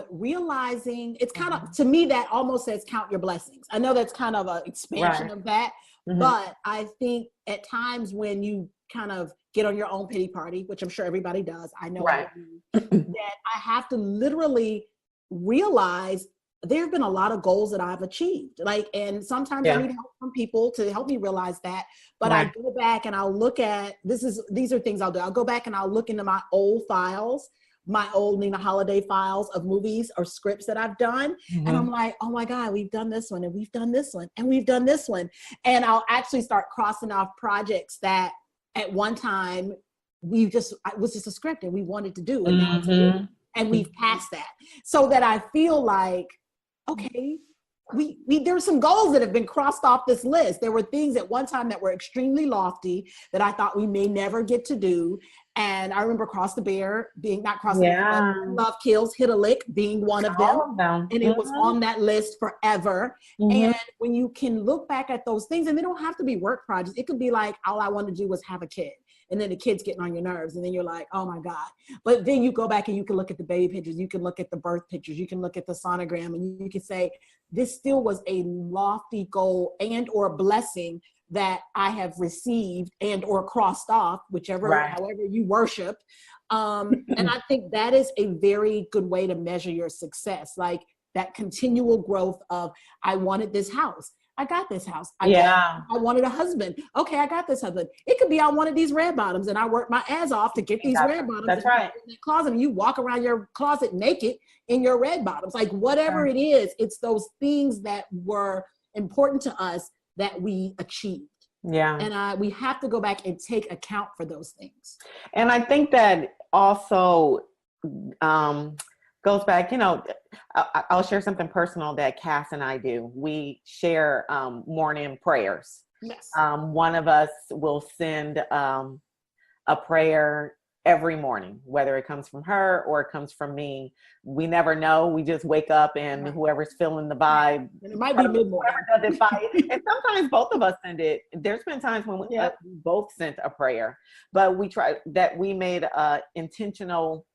Realizing it's kind of, to me, that almost says count your blessings. I know that's kind of an expansion of that, but I think at times when you kind of get on your own pity party, which I'm sure everybody does, I know I do, that I have to literally realize there have been a lot of goals that I've achieved. And sometimes I need help from people to help me realize that. But I go back and I'll look at, these are things I'll do. I'll go back and I'll look into my old files, my old Nina Holiday files of movies or scripts that I've done. And I'm like, oh my God, we've done this one and we've done this one and we've done this one. And I'll actually start crossing off projects that at one time it was just a script and we wanted to do. And now it's a movie, and we've passed that. So that I feel like, okay, there were some goals that have been crossed off this list. There were things at one time that were extremely lofty that I thought we may never get to do. And I remember Cross the Bear being, not Cross the Bear, but Love Kills, Hit a Lick being one of them. And it was on that list forever. And when you can look back at those things, and they don't have to be work projects. It could be like, all I want to do was have a kid. and then the kid's getting on your nerves, and then you're like, oh my God. But then you go back and you can look at the baby pictures, you can look at the birth pictures, you can look at the sonogram, and you can say, this still was a lofty goal and or blessing that I have received and or crossed off, whichever, however you worship. And I think that is a very good way to measure your success. Like that continual growth of, I wanted this house. I got this house. I wanted a husband. Okay, I got this husband. It could be I wanted these red bottoms and I worked my ass off to get these red bottoms. That's right. In the closet, and you walk around your closet naked in your red bottoms. Like whatever it is, it's those things that were important to us that we achieved. Yeah. And we have to go back and take account for those things. And I think that also goes back, I'll share something personal that Cass and I do. We share morning prayers. Yes. One of us will send a prayer every morning, whether it comes from her or it comes from me. We never know. We just wake up and whoever's feeling the vibe. And it might be mid-morning. Does it and sometimes both of us send it. There's been times when we both sent a prayer, but we made a intentional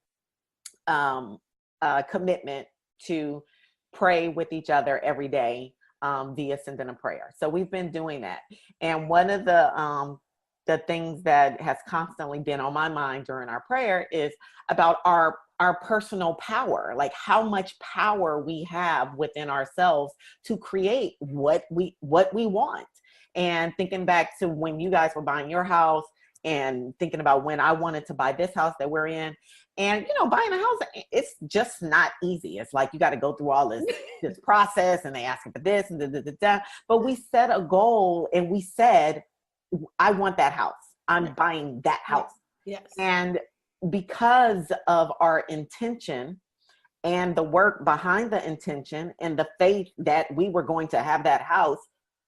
commitment to pray with each other every day via sending a prayer. So we've been doing that. And one of the things that has constantly been on my mind during our prayer is about our personal power, like how much power we have within ourselves to create what we want. And thinking back to when you guys were buying your house and thinking about when I wanted to buy this house that we're in. And, buying a house, it's just not easy. It's like you got to go through all this process and they ask you for this and da. But we set a goal and we said, I want that house. I'm buying that house. Yes. And because of our intention and the work behind the intention and the faith that we were going to have that house,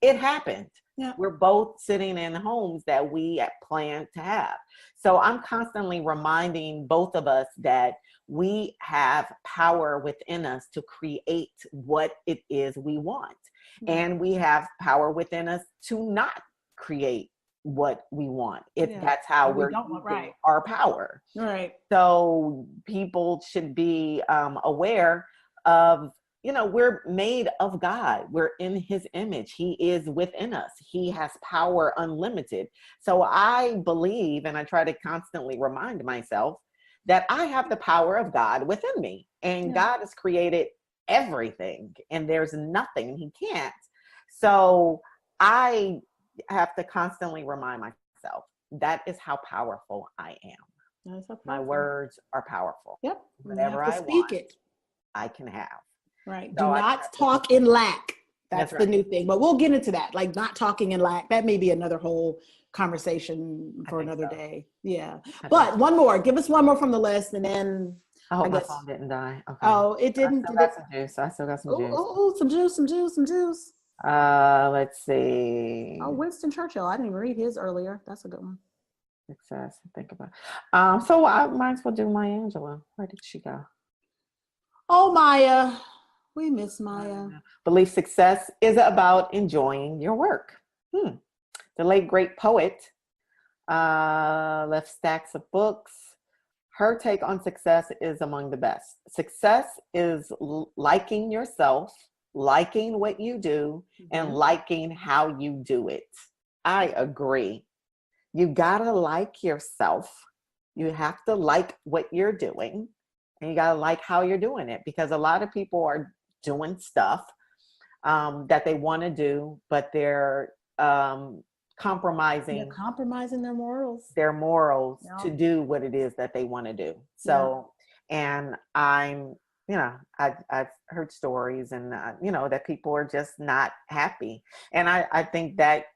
it happened. Yeah. We're both sitting in homes that we planned to have. So I'm constantly reminding both of us that we have power within us to create what it is we want. Mm-hmm. And we have power within us to not create what we want. That's how we're using our power. Right. So people should be aware of, we're made of God. We're in his image. He is within us. He has power unlimited. So I believe, and I try to constantly remind myself that I have the power of God within me, and God has created everything and there's nothing he can't. So I have to constantly remind myself that is how powerful I am. My words are powerful. Yep. Whatever I speak it, I can have. Right. So do not talk in lack. That's the new thing. But we'll get into that. Like not talking in lack. That may be another whole conversation for another day. Yeah. But one more. Give us one more from the list, and then I hope my phone didn't die. Okay. Oh, it didn't. I still got some juice. Oh, some juice. Let's see. Oh, Winston Churchill. I didn't even read his earlier. That's a good one. Success. Think about. So I might as well do Maya Angelou. Where did she go? Oh, Maya. We miss Maya. Believe success is about enjoying your work. The late great poet left stacks of books. Her take on success is among the best. Success is liking yourself, liking what you do, and liking how you do it. I agree. You gotta like yourself. You have to like what you're doing, and you gotta like how you're doing it, because a lot of people are doing stuff that they want to do, but they're compromising their morals to do what it is that they want to do. So, and I've heard stories and that people are just not happy. And I think that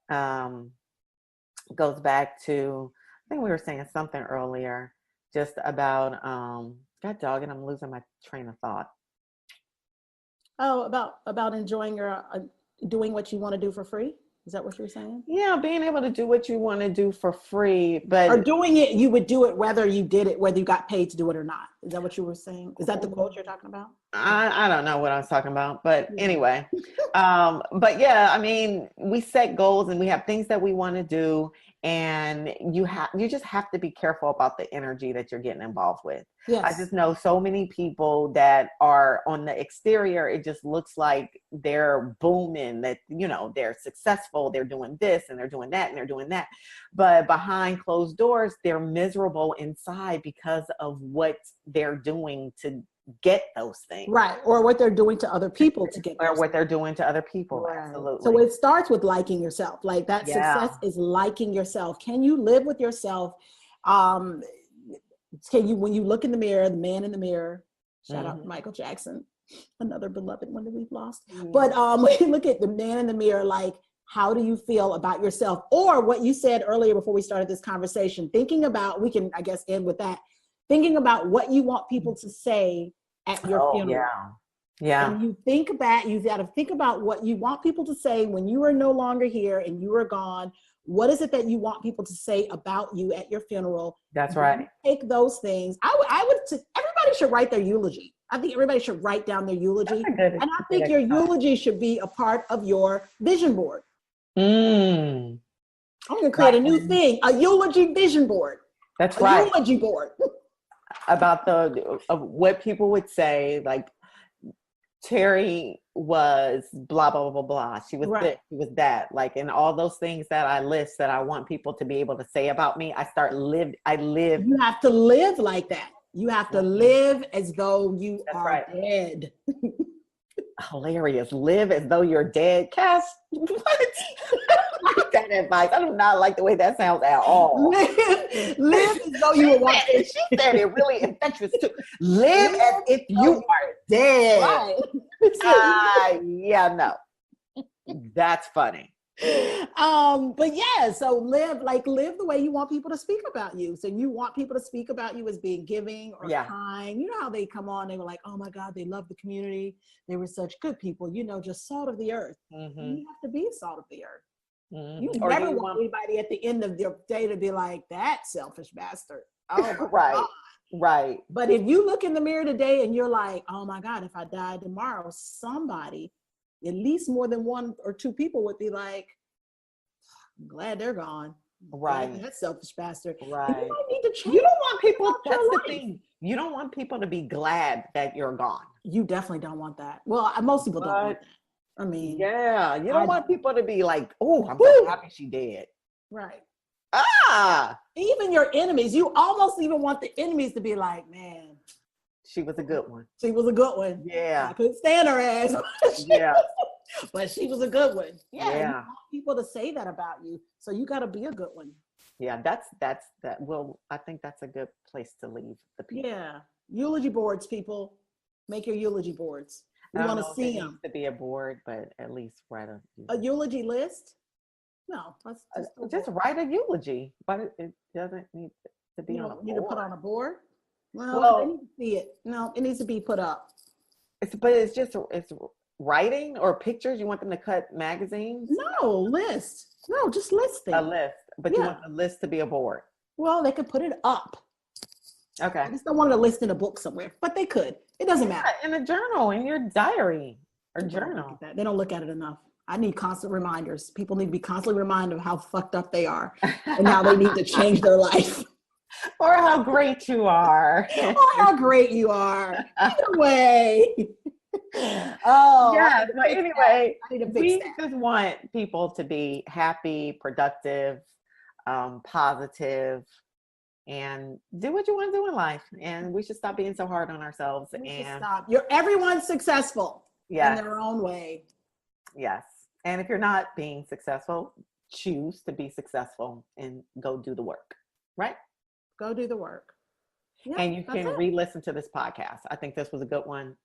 goes back to, I think we were saying something earlier just about God dog, and I'm losing my train of thought. Oh, about enjoying your doing what you want to do for free. Is that what you're saying? Yeah, being able to do what you want to do for free, but or doing it, you would do it whether you got paid to do it or not. Is that what you were saying? Is that the quote you're talking about? I don't know what I was talking about, but anyway, but yeah, I mean, we set goals and we have things that we want to do, and you just have to be careful about the energy that you're getting involved with. Yes. I just know so many people that are on the exterior. It just looks like they're booming, that, you know, they're successful, they're doing this and they're doing that and they're doing that. But behind closed doors, they're miserable inside because of what they're doing to get those things. Right. Or what they're doing to other people to get or what they're doing to other people. Right. Absolutely. So it starts with liking yourself. Like that success is liking yourself. Can you live with yourself? Can you, when you look in the mirror, the man in the mirror, shout out to Michael Jackson, another beloved one that we've lost. But when you look at the man in the mirror, like, how do you feel about yourself? Or what you said earlier before we started this conversation, thinking about, we can, I guess, end with that, thinking about what you want people to say at your funeral. Yeah. And you think about, you got to think about what you want people to say when you are no longer here and you are gone. What is it that you want people to say about you at your funeral? That's right. Take those things. I would, everybody should write their eulogy. I think everybody should write down their eulogy. And I think your eulogy should be a part of your vision board. I'm going to create a new thing, a eulogy vision board. That's right. Eulogy board. About of what people would say, like, Terri was blah, blah, blah, blah. She was this, she was that. Like, and all those things that I list that I want people to be able to say about me, I live. You have to live like that. You have to live as though you are dead. Hilarious. Live as though you're dead. Cass, what? I like that advice. I do not like the way that sounds at all. Live as though you were walking. She said it really infectious too. Live as if you are dead. Right. Yeah, no. That's funny. But yeah, so live the way you want people to speak about you. So you want people to speak about you as being giving or kind. You know how they come on, they were like, oh my God, they love the community. They were such good people, you know, just salt of the earth. You have to be salt of the earth. You never want anybody at the end of your day to be like, that selfish bastard. Oh my God. Right. But if you look in the mirror today and you're like, oh my God, if I died tomorrow, somebody, at least more than one or two people would be like, I'm glad they're gone. Right. That selfish bastard. Right. You might need to change. You don't want people, that's the thing. You don't want people to be glad that you're gone. You definitely don't want that. Well, most people don't want that. I mean. Yeah. You don't want people to be like, oh, I'm so happy she dead. Right. Even your enemies, you almost even want the enemies to be like, man, she was a good one. She was a good one. Yeah. I couldn't stand her ass. Yeah. But she was a good one. Yeah. Yeah. You want people to say that about you. So you got to be a good one. Yeah. That's that. Well, I think that's a good place to leave the people. Yeah. Eulogy boards, people. Make your eulogy boards. We want to see them. To be a board, but at least write a eulogy list. No, let's just write a eulogy, but it doesn't need to be on a board. You need to put on a board. Well, they need to see it. No, it needs to be put up. It's writing or pictures. You want them to cut magazines? No, list. No, just list things. A list, but you want the list to be a board. Well, they could put it up. Okay. I just don't want it to list in a book somewhere, but they could. It doesn't matter. In a journal, in your diary or journal. They don't look at it enough. I need constant reminders. People need to be constantly reminded of how fucked up they are and how they need to change their life. Or how great you are. Or how great you are. Either way. Yeah, but anyway, we just want people to be happy, productive, positive, and do what you want to do in life. And we should stop being so hard on ourselves. Everyone's successful in their own way. Yes. And if you're not being successful, choose to be successul and go do the work, right? Go do the work. Yeah, and you can re-listen to this podcast. I think this was a good one.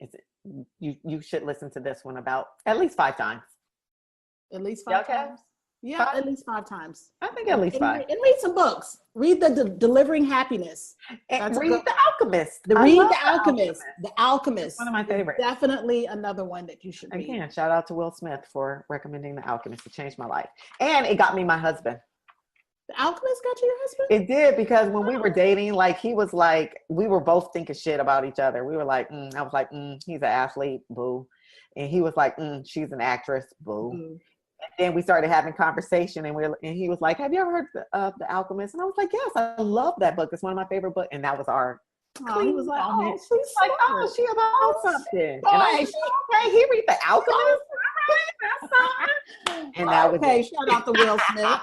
You should listen to this one about at least 5 times. At least 5 times? Yeah, 5? At least 5 times. I think at least 5. And read some books. Read the Delivering Happiness. And read The Alchemist. Read The Alchemist. The Alchemist. One of my favorites. Definitely another one that you should read. Again, shout out to Will Smith for recommending The Alchemist. It changed my life. And it got me my husband. The Alchemist got you your husband? It did, because when we were dating, like, he was like, we were both thinking shit about each other. We were like, I was like, he's an athlete, boo. And he was like, she's an actress, boo. then we started having conversation, and he was like, "Have you ever heard of The Alchemist?" And I was like, "Yes, I love that book. It's one of my favorite books." And that was our Oh, he was like, moment. oh, she's Like, smart. oh, she about something. Boy, And I was like, "Okay, he read The Alchemist." And that was okay, it. shout out to Will Smith.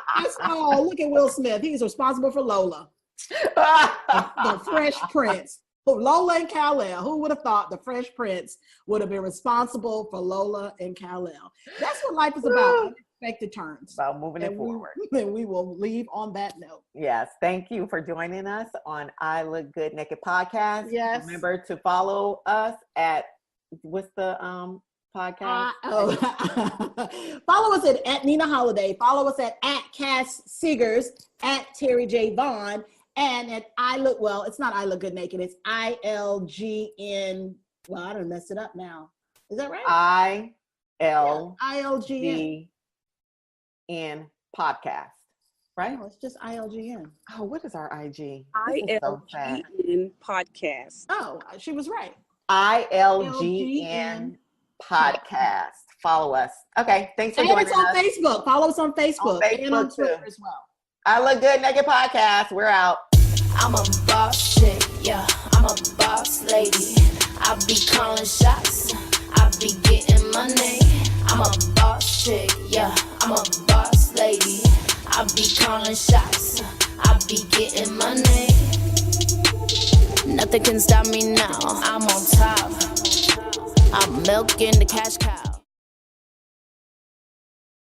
Look at Will Smith. He's responsible for Lola, the Fresh Prince. Lola and Kal-El. Who would have thought the Fresh Prince would have been responsible for Lola and Kal-El? That's what life is about. Unexpected turns. About moving it forward. And we will leave on that note. Yes. Thank you for joining us on I Look Good Naked podcast. Yes. Remember to follow us at, what's the podcast? Follow us at Nina Holiday. Follow us at Cas Seegers, at Terry J. Vaughn, and at it's not I Look Good Naked. It's ILGN. Well, I done messed it up now. Is that right? ILGN podcast. Right? No, it's just ILGN. Oh, what is our IG? ILGN podcast. Oh, she was right. ILGN podcast. Follow us. Okay, thanks for and joining it's on us. Facebook. Follow us on Facebook, and on Twitter too. as well. I Look Good Naked podcast. We're out. I'm a boss chick, yeah, I'm a boss lady. I be calling shots, I be getting money. I'm a boss chick, yeah, I'm a boss lady. I be calling shots, I be getting money. Nothing can stop me now, I'm on top. I'm milking the cash